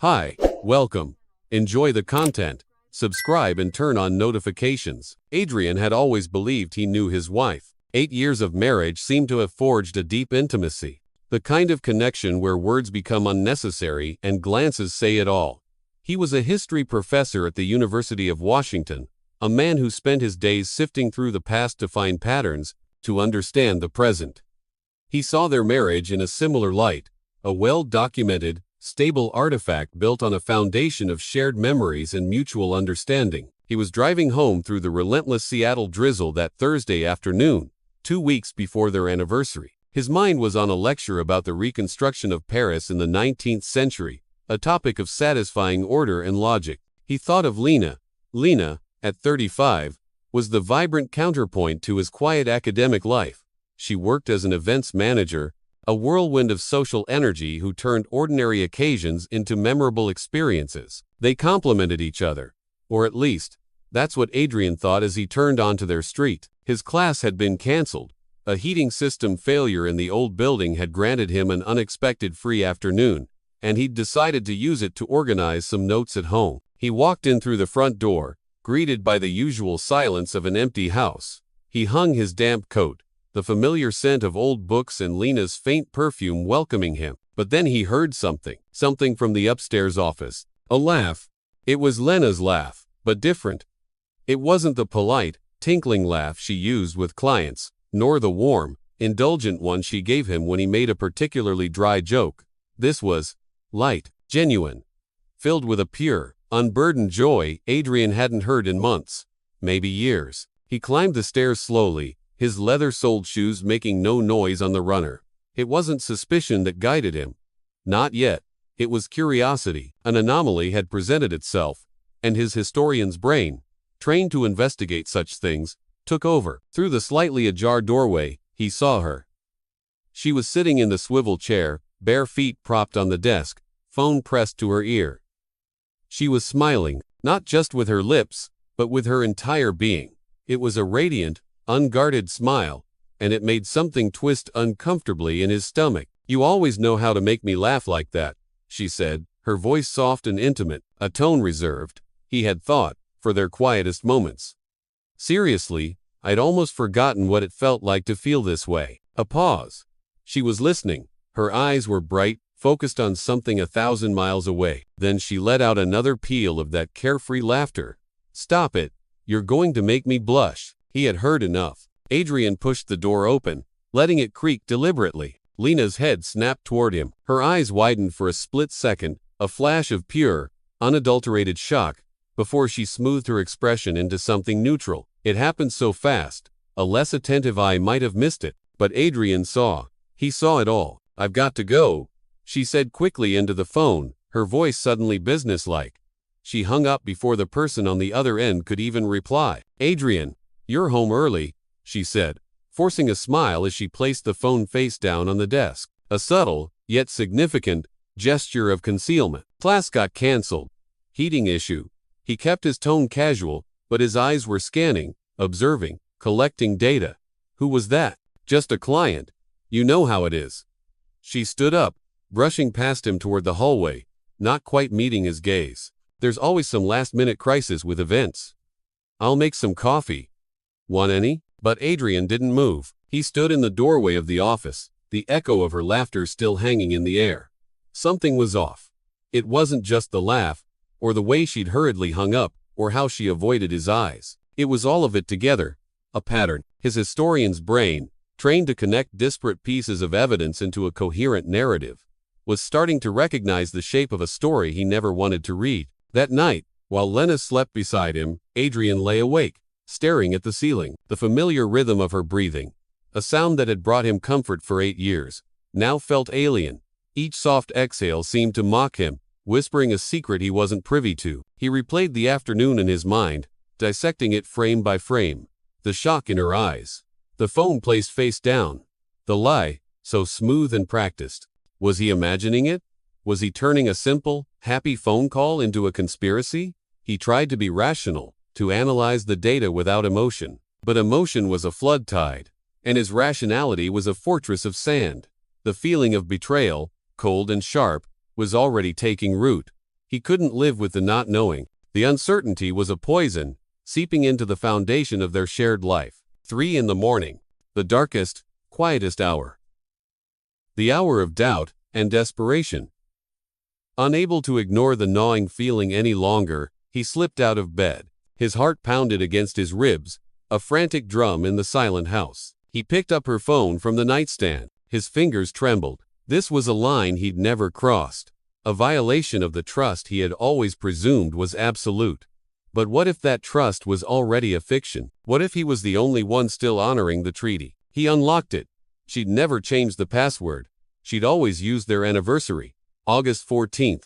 Hi, welcome. Enjoy the content. Subscribe and turn on notifications. Adrian had always believed he knew his wife. 8 years of marriage seemed to have forged a deep intimacy. The kind of connection where words become unnecessary and glances say it all. He was a history professor at the University of Washington, a man who spent his days sifting through the past to find patterns, to understand the present. He saw their marriage in a similar light, a well-documented, stable artifact built on a foundation of shared memories and mutual understanding. He was driving home through the relentless Seattle drizzle that Thursday afternoon, 2 weeks before their anniversary. His mind was on a lecture about the reconstruction of Paris in the 19th century, a topic of satisfying order and logic. He thought of Lena. Lena, at 35, was the vibrant counterpoint to his quiet academic life. She worked as an events manager, a whirlwind of social energy who turned ordinary occasions into memorable experiences. They complemented each other, or at least, that's what Adrian thought as he turned onto their street. His class had been canceled. A heating system failure in the old building had granted him an unexpected free afternoon, and he'd decided to use it to organize some notes at home. He walked in through the front door, greeted by the usual silence of an empty house. He hung his damp coat, the familiar scent of old books and Lena's faint perfume welcoming him. But then he heard something from the upstairs office. A laugh. It was Lena's laugh, but different. It wasn't the polite, tinkling laugh she used with clients, nor the warm, indulgent one she gave him when he made a particularly dry joke. This was light, genuine, filled with a pure, unburdened joy Adrian hadn't heard in months, maybe years. He climbed the stairs slowly, his leather-soled shoes making no noise on the runner. It wasn't suspicion that guided him. Not yet. It was curiosity. An anomaly had presented itself, and his historian's brain, trained to investigate such things, took over. Through the slightly ajar doorway, he saw her. She was sitting in the swivel chair, bare feet propped on the desk, phone pressed to her ear. She was smiling, not just with her lips, but with her entire being. It was a radiant, unguarded smile, and it made something twist uncomfortably in his stomach. "You always know how to make me laugh like that," she said, her voice soft and intimate, a tone reserved, he had thought, for their quietest moments. Seriously, I'd almost forgotten what it felt like to feel this way. A pause. She was listening. Her eyes were bright, focused on something 1,000 miles away. Then she let out another peal of that carefree laughter. "Stop it. You're going to make me blush." He had heard enough. Adrian pushed the door open, letting it creak deliberately. Lena's head snapped toward him. Her eyes widened for a split second, a flash of pure, unadulterated shock, before she smoothed her expression into something neutral. It happened so fast, a less attentive eye might have missed it, but Adrian saw. He saw it all. "I've got to go," she said quickly into the phone, her voice suddenly businesslike. She hung up before the person on the other end could even reply. "Adrian, you're home early," she said, forcing a smile as she placed the phone face down on the desk. A subtle, yet significant, gesture of concealment. "Class got canceled. Heating issue." He kept his tone casual, but his eyes were scanning, observing, collecting data. "Who was that?" "Just a client. You know how it is." She stood up, brushing past him toward the hallway, not quite meeting his gaze. "There's always some last-minute crisis with events. I'll make some coffee. Want any?" But Adrian didn't move. He stood in the doorway of the office, the echo of her laughter still hanging in the air. Something was off. It wasn't just the laugh, or the way she'd hurriedly hung up, or how she avoided his eyes. It was all of it together, a pattern. His historian's brain, trained to connect disparate pieces of evidence into a coherent narrative, was starting to recognize the shape of a story he never wanted to read. That night, while Lena slept beside him, Adrian lay awake, staring at the ceiling. The familiar rhythm of her breathing, a sound that had brought him comfort for 8 years, now felt alien. Each soft exhale seemed to mock him, whispering a secret he wasn't privy to. He replayed the afternoon in his mind, dissecting it frame by frame. The shock in her eyes. The phone placed face down. The lie, so smooth and practiced. Was he imagining it? Was he turning a simple, happy phone call into a conspiracy? He tried to be rational, to analyze the data without emotion. But emotion was a flood tide, and his rationality was a fortress of sand. The feeling of betrayal, cold and sharp, was already taking root. He couldn't live with the not knowing. The uncertainty was a poison, seeping into the foundation of their shared life. 3 in the morning. The darkest, quietest hour. The hour of doubt and desperation. Unable to ignore the gnawing feeling any longer, he slipped out of bed. His heart pounded against his ribs, a frantic drum in the silent house. He picked up her phone from the nightstand. His fingers trembled. This was a line he'd never crossed, a violation of the trust he had always presumed was absolute. But what if that trust was already a fiction? What if he was the only one still honoring the treaty? He unlocked it. She'd never changed the password. She'd always used their anniversary, August 14th.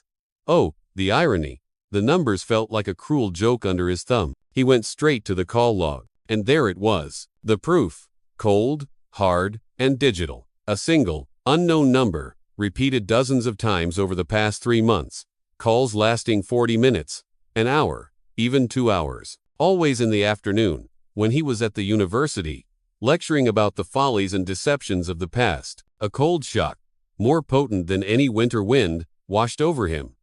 Oh, the irony. The numbers felt like a cruel joke under his thumb. He went straight to the call log, and there it was. The proof. Cold, hard, and digital. A single, unknown number, repeated dozens of times over the past 3 months. Calls lasting 40 minutes, an hour, even 2 hours. Always in the afternoon, when he was at the university, lecturing about the follies and deceptions of the past. A cold shock, more potent than any winter wind, washed over him.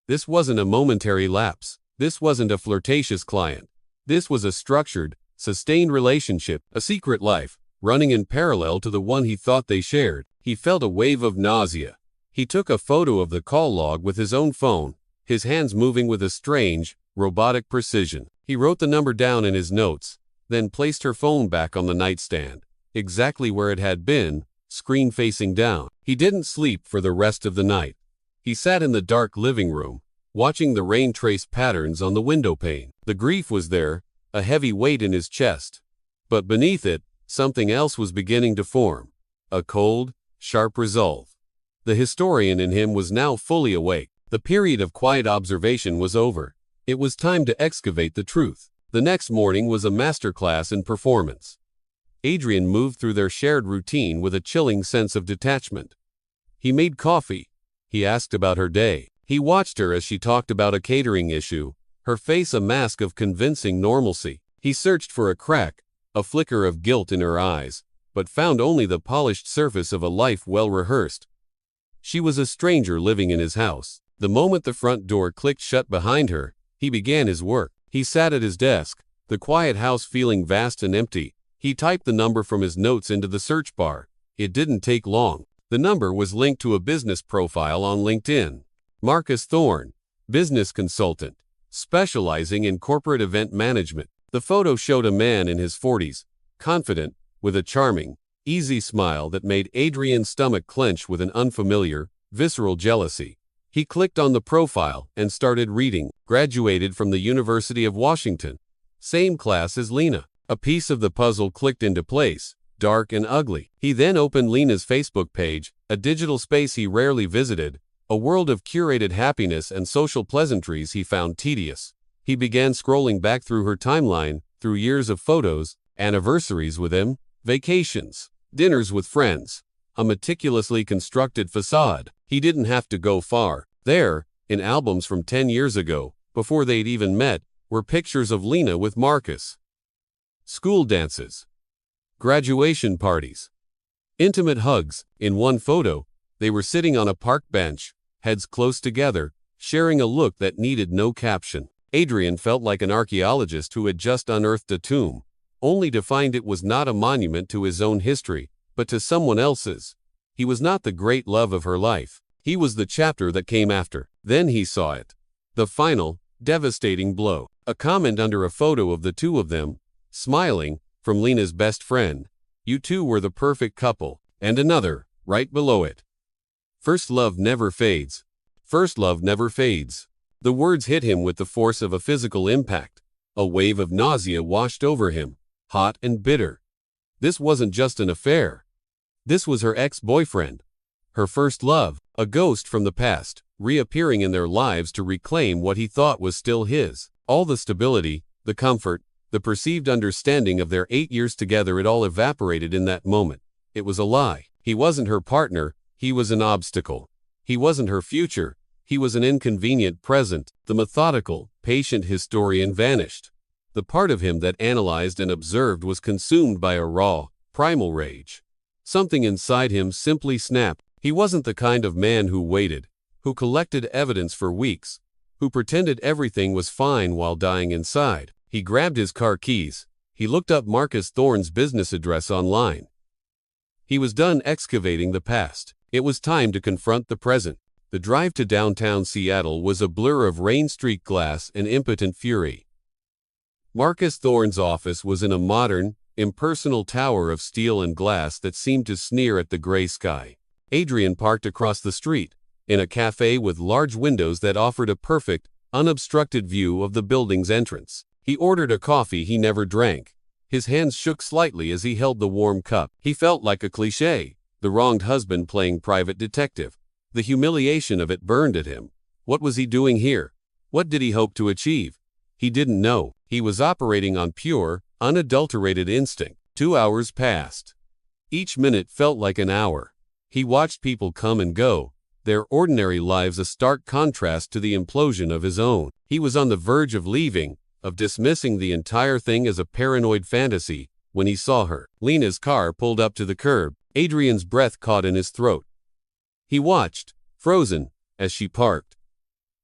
This wasn't a momentary lapse. This wasn't a flirtatious client. This was a structured, sustained relationship, a secret life, running in parallel to the one he thought they shared. He felt a wave of nausea. He took a photo of the call log with his own phone, his hands moving with a strange, robotic precision. He wrote the number down in his notes, then placed her phone back on the nightstand, exactly where it had been, screen facing down. He didn't sleep for the rest of the night. He sat in the dark living room, watching the rain trace patterns on the window pane. The grief was there, a heavy weight in his chest. But beneath it, something else was beginning to form. A cold, sharp resolve. The historian in him was now fully awake. The period of quiet observation was over. It was time to excavate the truth. The next morning was a masterclass in performance. Adrian moved through their shared routine with a chilling sense of detachment. He made coffee. He asked about her day. He watched her as she talked about a catering issue, her face a mask of convincing normalcy. He searched for a crack, a flicker of guilt in her eyes, but found only the polished surface of a life well rehearsed. She was a stranger living in his house. The moment the front door clicked shut behind her, he began his work. He sat at his desk, the quiet house feeling vast and empty. He typed the number from his notes into the search bar. It didn't take long. The number was linked to a business profile on LinkedIn. Marcus Thorne, business consultant, specializing in corporate event management. The photo showed a man in his 40s, confident, with a charming, easy smile that made Adrian's stomach clench with an unfamiliar, visceral jealousy. He clicked on the profile and started reading. Graduated from the University of Washington. Same class as Lena. A piece of the puzzle clicked into place, dark and ugly. He then opened Lena's Facebook page, a digital space he rarely visited, a world of curated happiness and social pleasantries he found tedious. He began scrolling back through her timeline, through years of photos, anniversaries with him, vacations, dinners with friends, a meticulously constructed facade. He didn't have to go far. There, in albums from 10 years ago, before they'd even met, were pictures of Lena with Marcus. School dances. Graduation parties. Intimate hugs. In one photo, they were sitting on a park bench, heads close together, sharing a look that needed no caption. Adrian felt like an archaeologist who had just unearthed a tomb, only to find it was not a monument to his own history, but to someone else's. He was not the great love of her life. He was the chapter that came after. Then he saw it. The final, devastating blow. A comment under a photo of the two of them, smiling, from Lena's best friend. You two were the perfect couple. And another, right below it. First love never fades. First love never fades. The words hit him with the force of a physical impact. A wave of nausea washed over him, hot and bitter. This wasn't just an affair. This was her ex-boyfriend. Her first love, a ghost from the past, reappearing in their lives to reclaim what he thought was still his. All the stability, the comfort, the perceived understanding of their 8 years together, it all evaporated in that moment. It was a lie. He wasn't her partner, he was an obstacle. He wasn't her future, he was an inconvenient present. The methodical, patient historian vanished. The part of him that analyzed and observed was consumed by a raw, primal rage. Something inside him simply snapped. He wasn't the kind of man who waited, who collected evidence for weeks, who pretended everything was fine while dying inside. He grabbed his car keys. He looked up Marcus Thorne's business address online. He was done excavating the past. It was time to confront the present. The drive to downtown Seattle was a blur of rain-streaked glass and impotent fury. Marcus Thorne's office was in a modern, impersonal tower of steel and glass that seemed to sneer at the gray sky. Adrian parked across the street, in a cafe with large windows that offered a perfect, unobstructed view of the building's entrance. He ordered a coffee he never drank. His hands shook slightly as he held the warm cup. He felt like a cliché, the wronged husband playing private detective. The humiliation of it burned at him. What was he doing here? What did he hope to achieve? He didn't know. He was operating on pure, unadulterated instinct. 2 hours passed. Each minute felt like an hour. He watched people come and go, their ordinary lives a stark contrast to the implosion of his own. He was on the verge of leaving, of dismissing the entire thing as a paranoid fantasy, when he saw her. Lena's car pulled up to the curb. Adrian's breath caught in his throat. He watched, frozen, as she parked.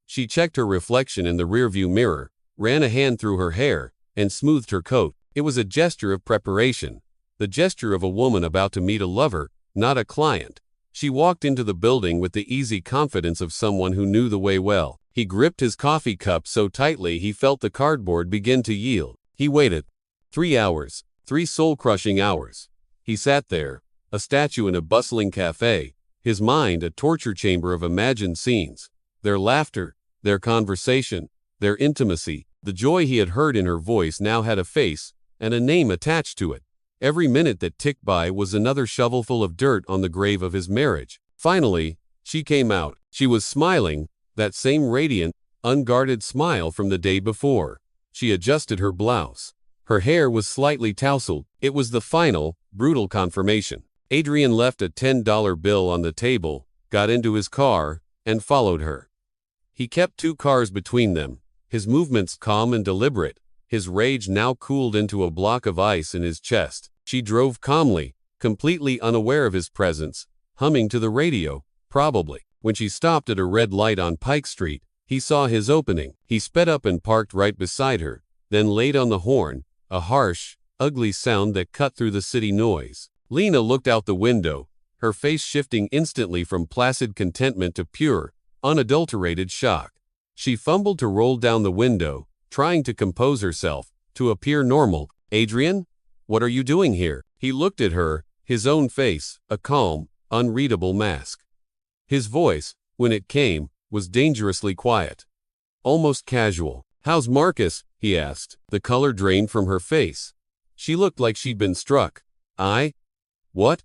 She checked her reflection in the rearview mirror, ran a hand through her hair, and smoothed her coat. It was a gesture of preparation, the gesture of a woman about to meet a lover, not a client. She walked into the building with the easy confidence of someone who knew the way well. He gripped his coffee cup so tightly he felt the cardboard begin to yield. He waited. 3 hours, 3 soul-crushing hours. He sat there, a statue in a bustling cafe, his mind a torture chamber of imagined scenes. Their laughter, their conversation, their intimacy. The joy he had heard in her voice now had a face and a name attached to it. Every minute that ticked by was another shovelful of dirt on the grave of his marriage. Finally, she came out. She was smiling, that same radiant, unguarded smile from the day before. She adjusted her blouse. Her hair was slightly tousled. It was the final, brutal confirmation. Adrian left a $10 bill on the table, got into his car, and followed her. He kept 2 cars between them, his movements calm and deliberate, his rage now cooled into a block of ice in his chest. She drove calmly, completely unaware of his presence, humming to the radio, probably. When she stopped at a red light on Pike Street, he saw his opening. He sped up and parked right beside her, then laid on the horn, a harsh, ugly sound that cut through the city noise. Lena looked out the window, her face shifting instantly from placid contentment to pure, unadulterated shock. She fumbled to roll down the window, trying to compose herself, to appear normal. "Adrian? What are you doing here?" He looked at her, his own face, a calm, unreadable mask. His voice, when it came, was dangerously quiet. Almost casual. "How's Marcus?" he asked. The color drained from her face. She looked like she'd been struck. What?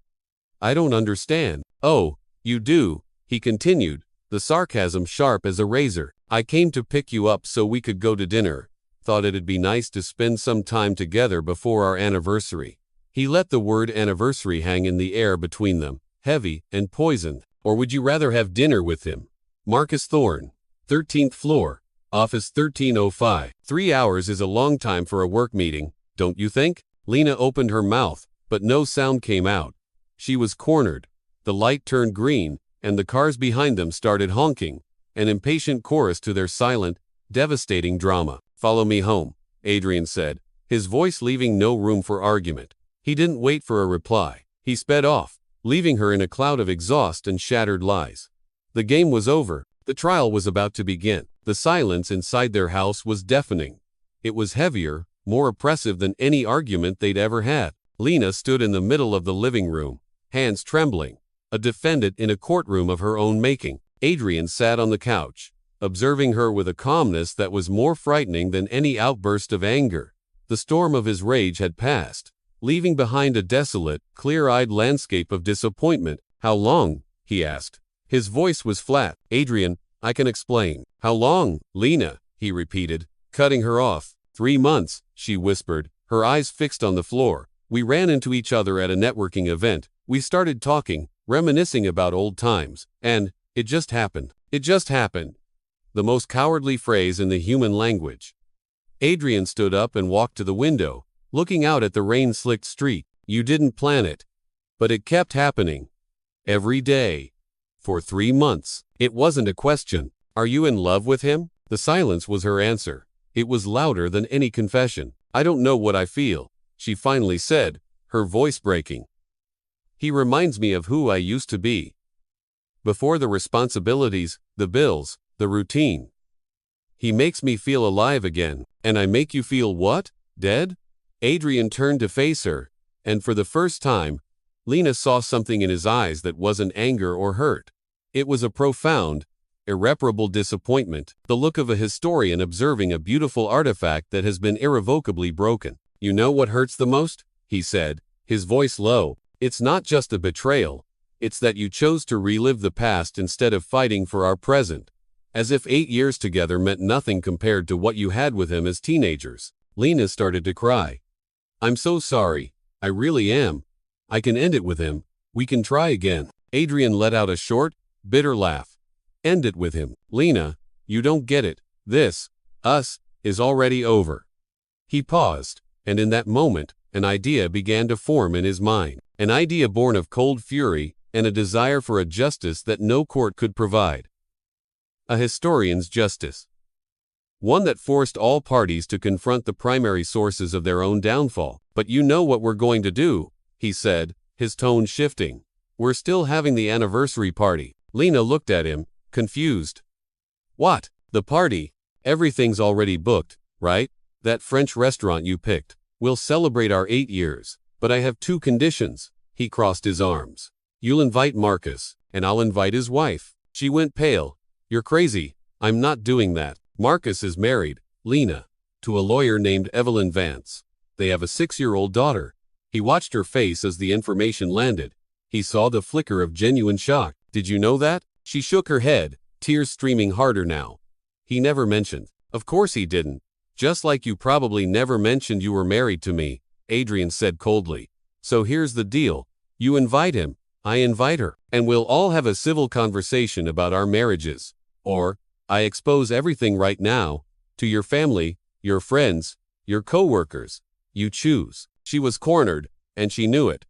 I don't understand." "Oh, you do," he continued, the sarcasm sharp as a razor. "I came to pick you up so we could go to dinner. Thought it'd be nice to spend some time together before our anniversary." He let the word anniversary hang in the air between them, heavy and poisoned. "Or would you rather have dinner with him?" Marcus Thorne, 13th floor, office 1305. 3 hours is a long time for a work meeting, don't you think? Lena opened her mouth, but no sound came out. She was cornered. The light turned green, and the cars behind them started honking, an impatient chorus to their silent, devastating drama. "Follow me home," Adrian said, his voice leaving no room for argument. He didn't wait for a reply. He sped off, leaving her in a cloud of exhaust and shattered lies. The game was over. The trial was about to begin. The silence inside their house was deafening. It was heavier, more oppressive than any argument they'd ever had. Lena stood in the middle of the living room, hands trembling, a defendant in a courtroom of her own making. Adrian sat on the couch, observing her with a calmness that was more frightening than any outburst of anger. The storm of his rage had passed, leaving behind a desolate, clear-eyed landscape of disappointment. "How long?" he asked. His voice was flat. "Adrian, I can explain." "How long, Lena?" he repeated, cutting her off. 3 months, she whispered, her eyes fixed on the floor. "We ran into each other at a networking event. We started talking, reminiscing about old times, and it just happened. It just happened." The most cowardly phrase in the human language. Adrian stood up and walked to the window, looking out at the rain-slicked street. "You didn't plan it. But it kept happening. Every day. For 3 months. It wasn't a question. Are you in love with him?" The silence was her answer. It was louder than any confession. I don't know what I feel, she finally said, her voice breaking. He reminds me of who I used to be. Before the responsibilities, the bills, the routine. He makes me feel alive again. And I make you feel what? Dead? Adrian turned to face her, and for the first time, Lena saw something in his eyes that wasn't anger or hurt. It was a profound, irreparable disappointment, the look of a historian observing a beautiful artifact that has been irrevocably broken. You know what hurts the most? He said, his voice low. It's not just a betrayal. It's that you chose to relive the past instead of fighting for our present. As if 8 years together meant nothing compared to what you had with him as teenagers. Lena started to cry. I'm so sorry. I really am. I can end it with him. We can try again. Adrian let out a short, bitter laugh. End it with him. Lena, you don't get it. This, us, is already over. He paused, and in that moment, an idea began to form in his mind. An idea born of cold fury and a desire for a justice that no court could provide. A historian's justice. One that forced all parties to confront the primary sources of their own downfall. But you know what we're going to do, he said, his tone shifting. We're still having the anniversary party. Lena looked at him, confused. What? The party? Everything's already booked, right? That French restaurant you picked. We'll celebrate our 8 years. But I have 2 conditions. He crossed his arms. You'll invite Marcus, and I'll invite his wife. She went pale. You're crazy. I'm not doing that. Marcus is married, Lena, to a lawyer named Evelyn Vance. They have a 6-year-old daughter. He watched her face as the information landed. He saw the flicker of genuine shock. Did you know that? She shook her head, tears streaming harder now. He never mentioned. Of course he didn't. Just like you probably never mentioned you were married to me, Adrian said coldly. So here's the deal. You invite him, I invite her, and we'll all have a civil conversation about our marriages. Or, I expose everything right now, to your family, your friends, your co-workers. You choose. She was cornered, and she knew it.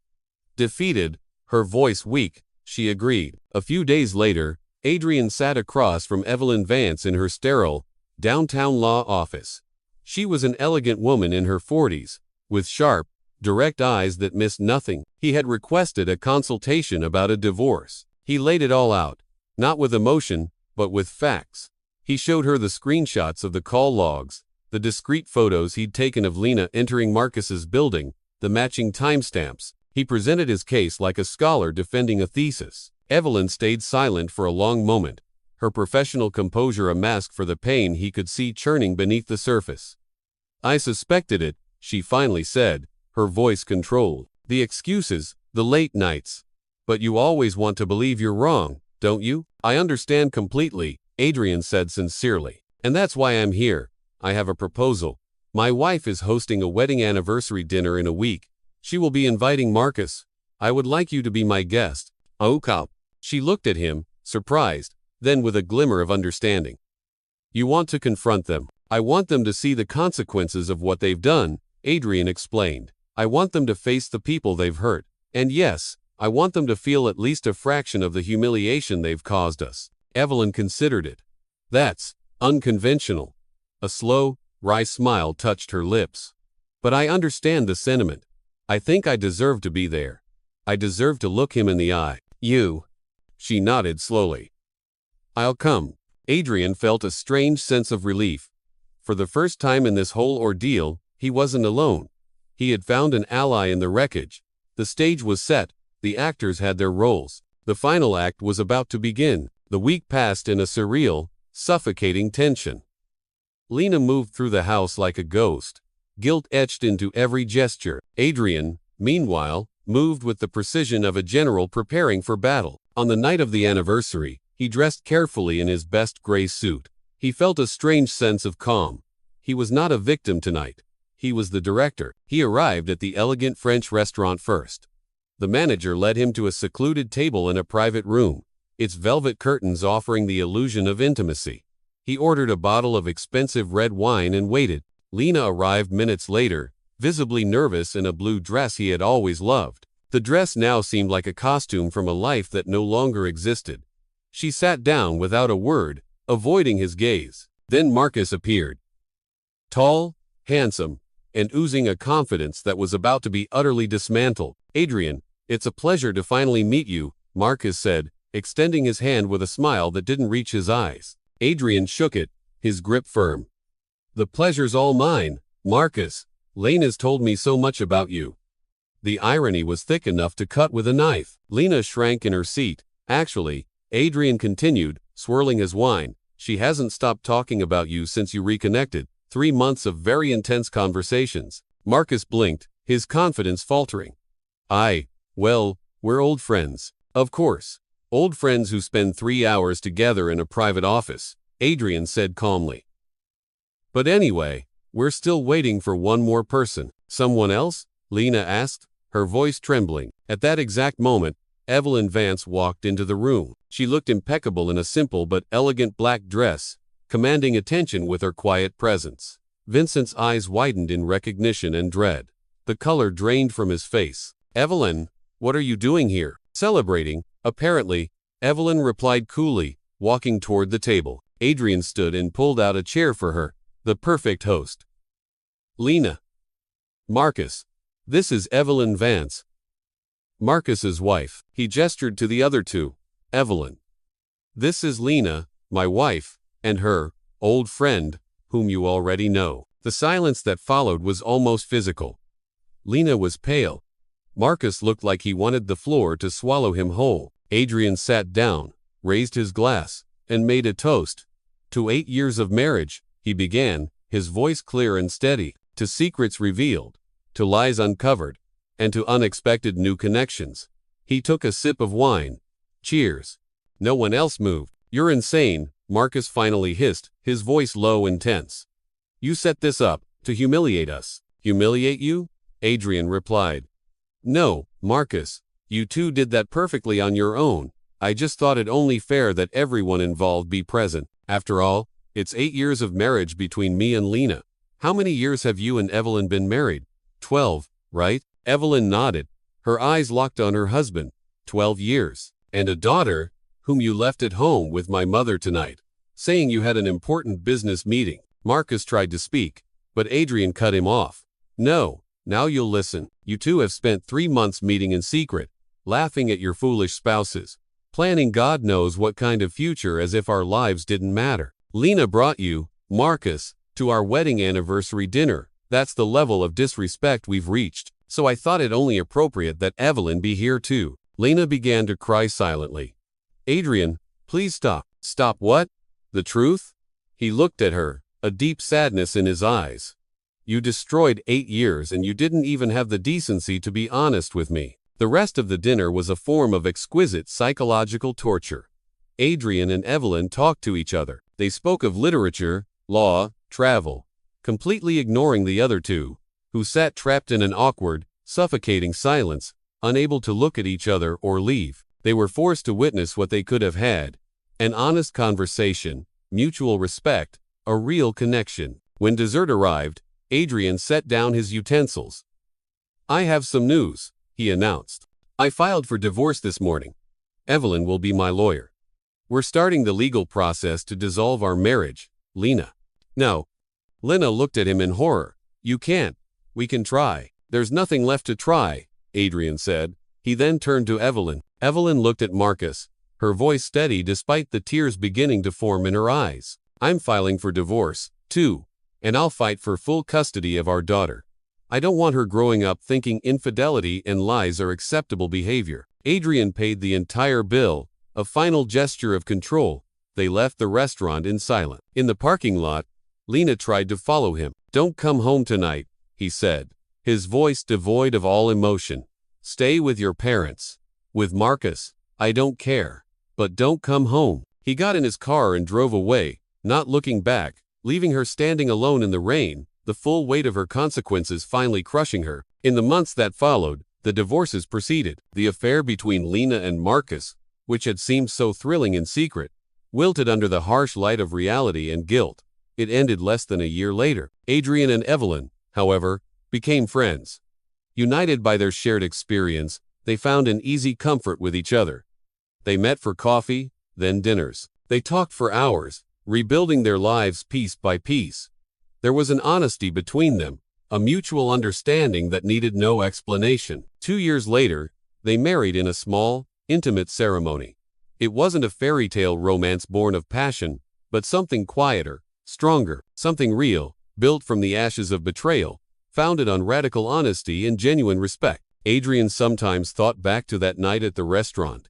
Defeated, her voice weak, she agreed. A few days later, Adrian sat across from Evelyn Vance in her sterile, downtown law office. She was an elegant woman in her 40s, with sharp, direct eyes that missed nothing. He had requested a consultation about a divorce. He laid it all out, not with emotion, but with facts. He showed her the screenshots of the call logs, the discreet photos he'd taken of Lena entering Marcus's building, the matching timestamps. He presented his case like a scholar defending a thesis. Evelyn stayed silent for a long moment, her professional composure a mask for the pain he could see churning beneath the surface. I suspected it, she finally said, her voice controlled. The excuses, the late nights. But you always want to believe you're wrong, don't you? I understand completely, Adrian said sincerely. And that's why I'm here. I have a proposal. My wife is hosting a wedding anniversary dinner in a week. She will be inviting Marcus. I would like you to be my guest. Oh, cop. She looked at him, surprised, then with a glimmer of understanding. You want to confront them. I want them to see the consequences of what they've done, Adrian explained. I want them to face the people they've hurt. And yes, I want them to feel at least a fraction of the humiliation they've caused us. Evelyn considered it. That's unconventional. A slow, wry smile touched her lips. But I understand the sentiment. I think I deserve to be there. I deserve to look him in the eye. You. She nodded slowly. I'll come. Adrian felt a strange sense of relief. For the first time in this whole ordeal, he wasn't alone. He had found an ally in the wreckage. The stage was set. The actors had their roles. The final act was about to begin. The week passed in a surreal, suffocating tension. Lena moved through the house like a ghost, guilt etched into every gesture. Adrian, meanwhile, moved with the precision of a general preparing for battle. On the night of the anniversary, he dressed carefully in his best gray suit. He felt a strange sense of calm. He was not a victim tonight. He was the director. He arrived at the elegant French restaurant first. The manager led him to a secluded table in a private room, its velvet curtains offering the illusion of intimacy. He ordered a bottle of expensive red wine and waited. Lena arrived minutes later, visibly nervous in a blue dress he had always loved. The dress now seemed like a costume from a life that no longer existed. She sat down without a word, avoiding his gaze. Then Marcus appeared. Tall, handsome, and oozing a confidence that was about to be utterly dismantled. "Adrian, it's a pleasure to finally meet you," Marcus said, extending his hand with a smile that didn't reach his eyes. Adrian shook it, his grip firm. "The pleasure's all mine, Marcus. Lena's told me so much about you." The irony was thick enough to cut with a knife. Lena shrank in her seat. "Actually," Adrian continued, swirling his wine, "she hasn't stopped talking about you since you reconnected. 3 months of very intense conversations." Marcus blinked, his confidence faltering. Well, we're old friends. Of course. Old friends who spend 3 hours together in a private office," Adrian said calmly. "But anyway, we're still waiting for one more person." "Someone else?" Lena asked, her voice trembling. At that exact moment, Evelyn Vance walked into the room. She looked impeccable in a simple but elegant black dress, commanding attention with her quiet presence. Vincent's eyes widened in recognition and dread. The color drained from his face. "Evelyn, what are you doing here?" "Celebrating, apparently," Evelyn replied coolly, walking toward the table. Adrian stood and pulled out a chair for her, the perfect host. "Lena. Marcus. This is Evelyn Vance, Marcus's wife." He gestured to the other two. "Evelyn. This is Lena, my wife, and her old friend, whom you already know." The silence that followed was almost physical. Lena was pale. Marcus looked like he wanted the floor to swallow him whole. Adrian sat down, raised his glass, and made a toast. "To 8 years of marriage," he began, his voice clear and steady. "To secrets revealed, to lies uncovered, and to unexpected new connections." He took a sip of wine. "Cheers." No one else moved. "You're insane," Marcus finally hissed, his voice low and tense. "You set this up to humiliate us." "Humiliate you?" Adrian replied. "No, Marcus, you two did that perfectly on your own. I just thought it only fair that everyone involved be present. After all, it's 8 years of marriage between me and Lena. How many years have you and Evelyn been married?" 12, right?" Evelyn nodded, her eyes locked on her husband. 12 years. "And a daughter, whom you left at home with my mother tonight, saying you had an important business meeting." Marcus tried to speak, but Adrian cut him off. "No, now you'll listen. You two have spent 3 months meeting in secret, laughing at your foolish spouses, planning God knows what kind of future as if our lives didn't matter. Lena brought you, Marcus, to our wedding anniversary dinner. That's the level of disrespect we've reached. So I thought it only appropriate that Evelyn be here too." Lena began to cry silently. "Adrian, please stop." "Stop what? The truth?" He looked at her, a deep sadness in his eyes. "You destroyed 8 years and you didn't even have the decency to be honest with me." The rest of the dinner was a form of exquisite psychological torture. Adrian and Evelyn talked to each other. They spoke of literature, law, travel, completely ignoring the other two, who sat trapped in an awkward, suffocating silence, unable to look at each other or leave. They were forced to witness what they could have had: an honest conversation, mutual respect, a real connection. When dessert arrived, Adrian set down his utensils. "I have some news," he announced. "I filed for divorce this morning. Evelyn will be my lawyer. We're starting the legal process to dissolve our marriage, Lena." "No." Lena looked at him in horror. "You can't. We can try." "There's nothing left to try," Adrian said. He then turned to Evelyn. Evelyn looked at Marcus, her voice steady despite the tears beginning to form in her eyes. "I'm filing for divorce, too, and I'll fight for full custody of our daughter. I don't want her growing up thinking infidelity and lies are acceptable behavior." Adrian paid the entire bill, a final gesture of control. They left the restaurant in silence. In the parking lot, Lena tried to follow him. "Don't come home tonight," he said, his voice devoid of all emotion. "Stay with your parents. With Marcus, I don't care. But don't come home." He got in his car and drove away, not looking back, leaving her standing alone in the rain, the full weight of her consequences finally crushing her. In the months that followed, the divorces proceeded. The affair between Lena and Marcus, which had seemed so thrilling in secret, wilted under the harsh light of reality and guilt. It ended less than a year later. Adrian and Evelyn, however, became friends. United by their shared experience, they found an easy comfort with each other. They met for coffee, then dinners. They talked for hours, rebuilding their lives piece by piece. There was an honesty between them, a mutual understanding that needed no explanation. 2 years later, they married in a small, intimate ceremony. It wasn't a fairy tale romance born of passion, but something quieter, stronger, something real, built from the ashes of betrayal, founded on radical honesty and genuine respect. Adrian sometimes thought back to that night at the restaurant.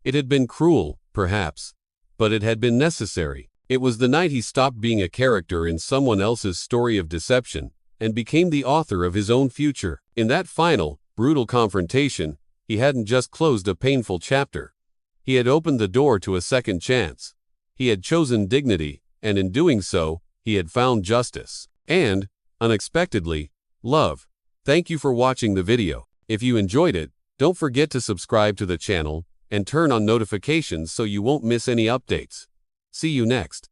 It had been cruel, perhaps, but it had been necessary. It was the night he stopped being a character in someone else's story of deception and became the author of his own future. In that final, brutal confrontation, he hadn't just closed a painful chapter. He had opened the door to a second chance. He had chosen dignity, and in doing so, he had found justice. And, unexpectedly, love. Thank you for watching the video. If you enjoyed it, don't forget to subscribe to the channel and turn on notifications so you won't miss any updates. See you next.